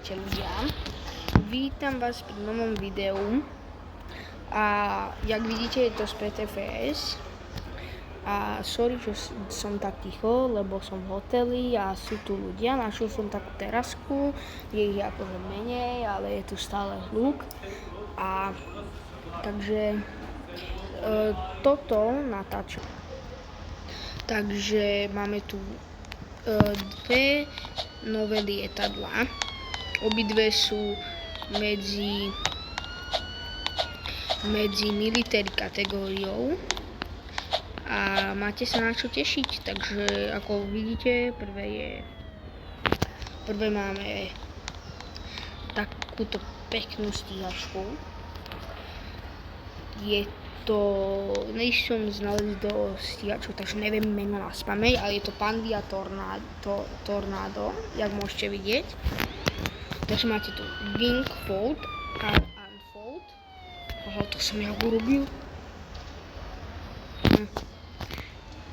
Ahojte ľudia, vítam vás pri novom videu a jak vidíte je to z PTFS a sorry, že som tak ticho, lebo som v hoteli a sú tu ľudia, našiel som takú terasku, je ich akože menej, ale je tu stále hluk a takže toto natáčam. Takže máme tu dve nové lietadlá. Obidve sú medzi military kategóriou a máte sa na čo tešiť. Takže ako vidíte, prvé máme takúto peknú stíhačku. Je to, než som znalec do stíhačov, takže neviem meno na spameť, ale je to Pandia Tornado, jak môžete vidieť. Takže máte tu Wing Fold a Unfold. Aha, to som ja urobil.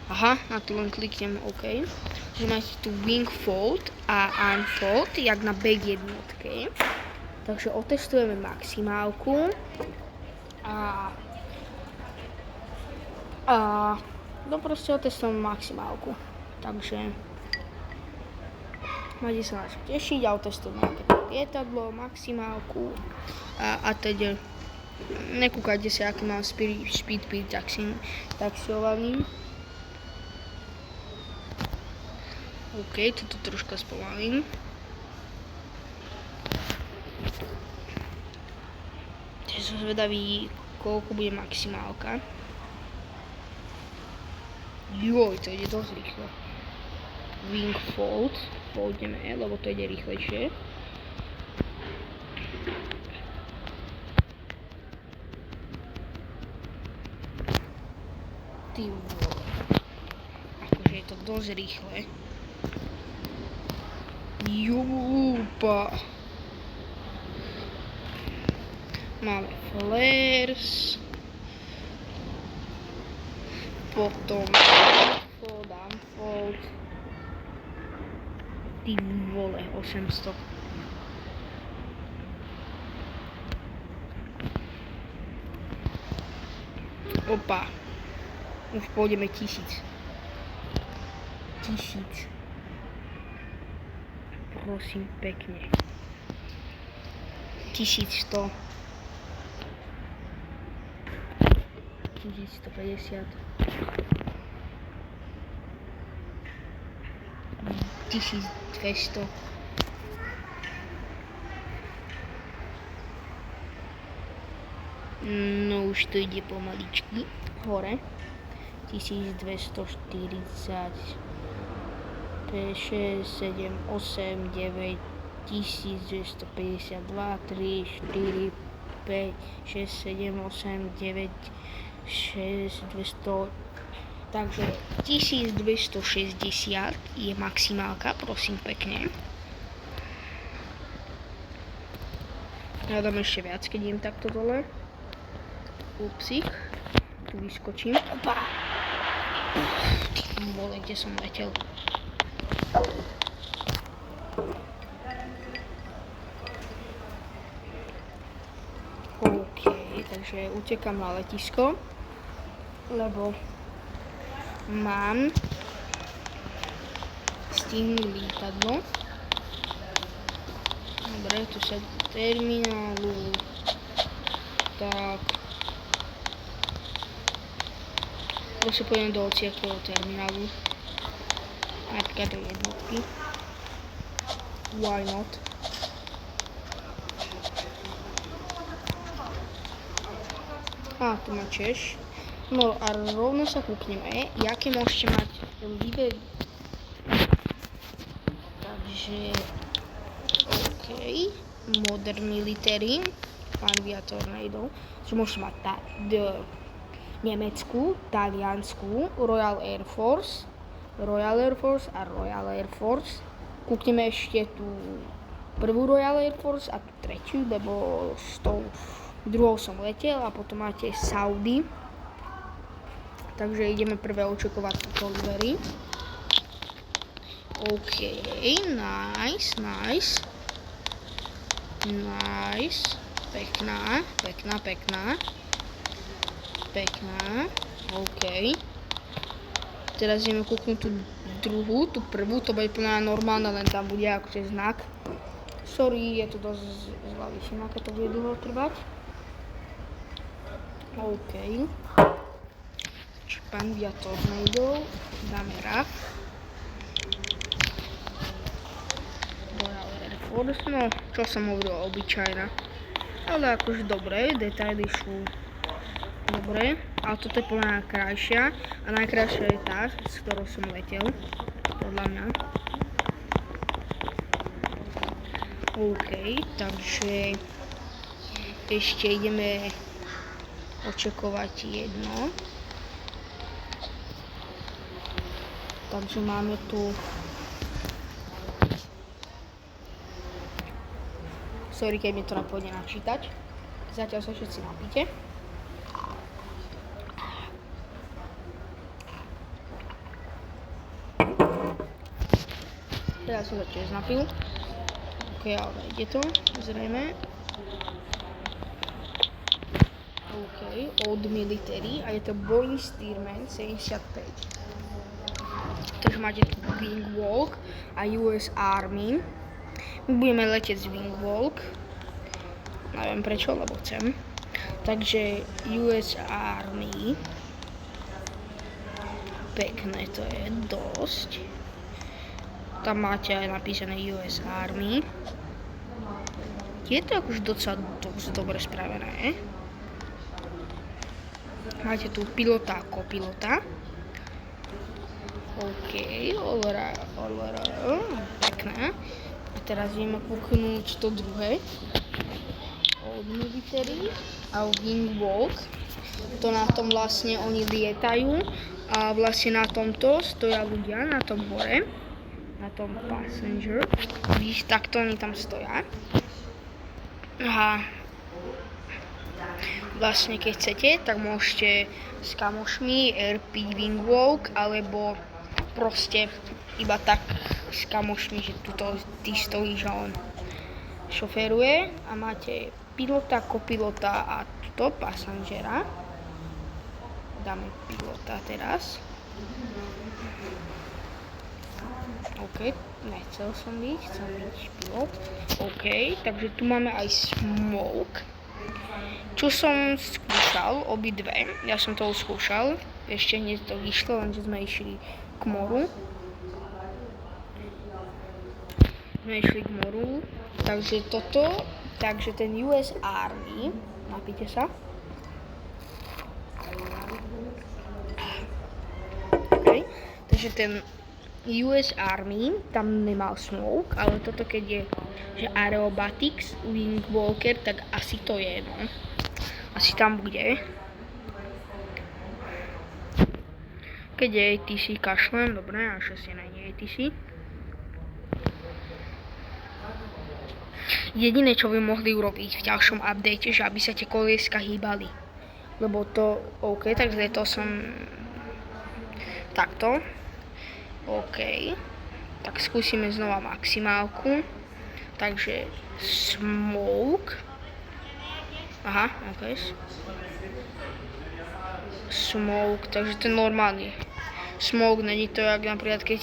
Aha, na to len kliknem OK. Takže máte tu Wing Fold a Unfold, jak na back jednotke. Takže otestujeme maximálku no proste otestujem maximálku, takže máte sa na čo tešiť a otestujem nejaké lietadlo, maximálku a teda nekúkajte sa, aký mám speed, tak si ovalím. OK, toto troška spomalím. Takže som zvedavý, koľko bude maximálka. Joj, to ide dosť rýchlo. Wing Fold, pôjdeme, lebo to ide rýchlejšie. Ty vole. Akože je to dosť rýchle. Júpa. Máme flares. Potom Unfold. Ty vole, 800. Opa. Už pôjdeme 1000. Prosím pekne. 1100. 1150. 1200. No už to ide pomaličky hore. 1240, 6, 7, 8, 9, 1252, 3, 4, 5, 6, 7, 8, 9, 6, 200. Takže 1260 je maximálka, prosím pekne. Ja dám ešte viac, keď idem takto dole. Upsik. Tu vyskočím. Opa! Ty vole, kde som letel? OK, takže utekám na letisko, lebo mám stihnúť lietadlo. Dobre, tu sa do terminálu. Tak. Proste pôjdem do hociakého terminálu. Napríklad do jednotky. Why not? Tu má Češ. No a rovno sa kúkneme, jaké môžete mať livery. Takže OK, Modern Military, Pandia Tornado, čo môžete mať nemeckú, taliansku, Royal Air Force a Royal Air Force. Kúkneme ešte tú prvú Royal Air Force a tú tretiu, lebo s tou druhou som letel a potom máte Saudi. Takže ideme prvé očakovať túto livery. OK, nice. Nice. Pekná. OK. Teraz ideme kúknúť tú druhú, tú prvú, to bude plná normálna, len tam bude akože znak. Sorry, je to dosť zlá výšina, keď to bude dlho trvať. OK. Pandia Tornado, dáme RAF. Royal Air Force, no čo som hovoril, obyčajná. Ale akože dobré, detaily sú dobré. Ale toto je plná krajšia. A najkrajšia je tá, s ktorou som letel. Podľa mňa. OK, takže ešte ideme očakovať jedno. Takže máme tu... Sorry, keď mi to nepôjde načítať. Zatiaľ sa všetci napíte. Teraz som sa tiež napil. OK, ale ide to, zrejme. OK, Old Military a je to Boeing Stearman 75. Takže máte tu Wingwalk a US Army. My budeme letieť z Wingwalk. Neviem prečo, lebo chcem. Takže US Army. Pekné to je dosť. Tam máte aj napísané US Army. Je to akože docela dosť dobre spravené. Máte tu pilota a kopilota. OK, pekné. A teraz ideme kúknúť to druhé. Old Military a Wingwalk. To na tom vlastne oni lietajú a vlastne na tomto stoja ľudia, na tom hore. Na tom passenger. Vidíš, takto oni tam stoja. A vlastne keď chcete, tak môžete s kamošmi RP Wingwalk alebo proste iba tak s kamošmi, že tuto ty stojíš a on šoféruje a máte pilota, kopilota a tuto passengera. Dáme pilota teraz. OK, nechcel som byť, chcem byť pilot. OK, takže tu máme aj smoke. Čo som skúšal, obidve, ja som to skúšal, ešte hneď to vyšlo, lenže sme išli k moru. Takže toto, takže ten US Army, napíte sa. OK, takže ten US Army, tam nemal smoke, ale toto keď je, že Aerobatics, Wingwalker, tak asi to je, no. Asi tam bude. Keď je ATC kašlem, dobre, až asi nie ATC. Jediné, čo by mohli urobiť v ďalšom update, že aby sa tie kolieska hýbali. Lebo to, OK, tak zletol som takto. OK, tak skúsime znova maximálku. Takže smoke. Aha, OK. Smoke, takže to je normálny. Smoke, není to jak napríklad keď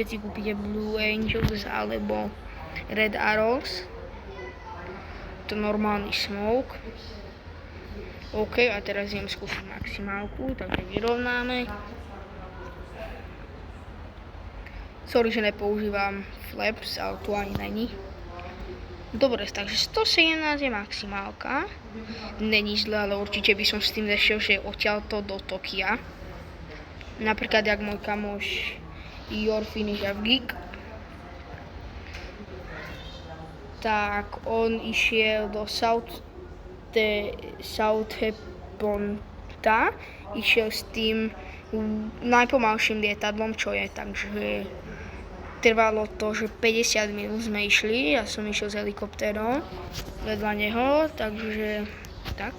si kúpite Blue Angels alebo Red Arrows. To je normálny smoke. OK, a teraz idem skúsiť maximálku, takže vyrovnáme. Sorry, že nepoužívam flaps, ale tu ani není. Dobre, takže 117 je maximálka. Není zle, ale určite by som s tým nešiel, že odtiaľto do Tokia. Napríklad, jak môj kamoš Your Finish Geek. Tak on išiel do Southamptonta. Išiel s tým najpomalším lietadlom, čo je, takže trvalo to, že 50 minút sme išli, ja som išiel s helikoptérom vedľa neho, takže tak.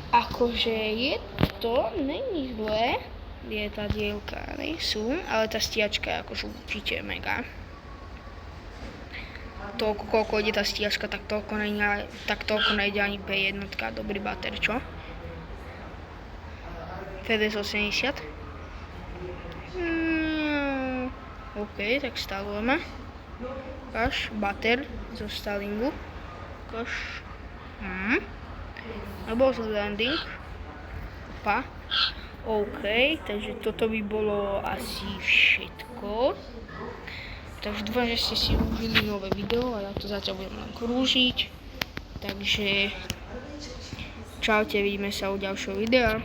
Akože je to, není zlé, lietadielka nejsú, ale tá stíhačka je akože určite mega. toľko, koľko ide tá stíhačka, tak toľko nejde ani P1, dobrý bater, čo? FedEx 80. OK, tak stalujeme. Ukáž, bater zo Starlingu. Ukáž. Alebo z landing. Opa. OK, takže toto by bolo asi všetko. Takže dúfam, že ste si užili nové video a ja to zatiaľ budem len krúžiť. Takže čaute, vidíme sa u ďalšieho videa.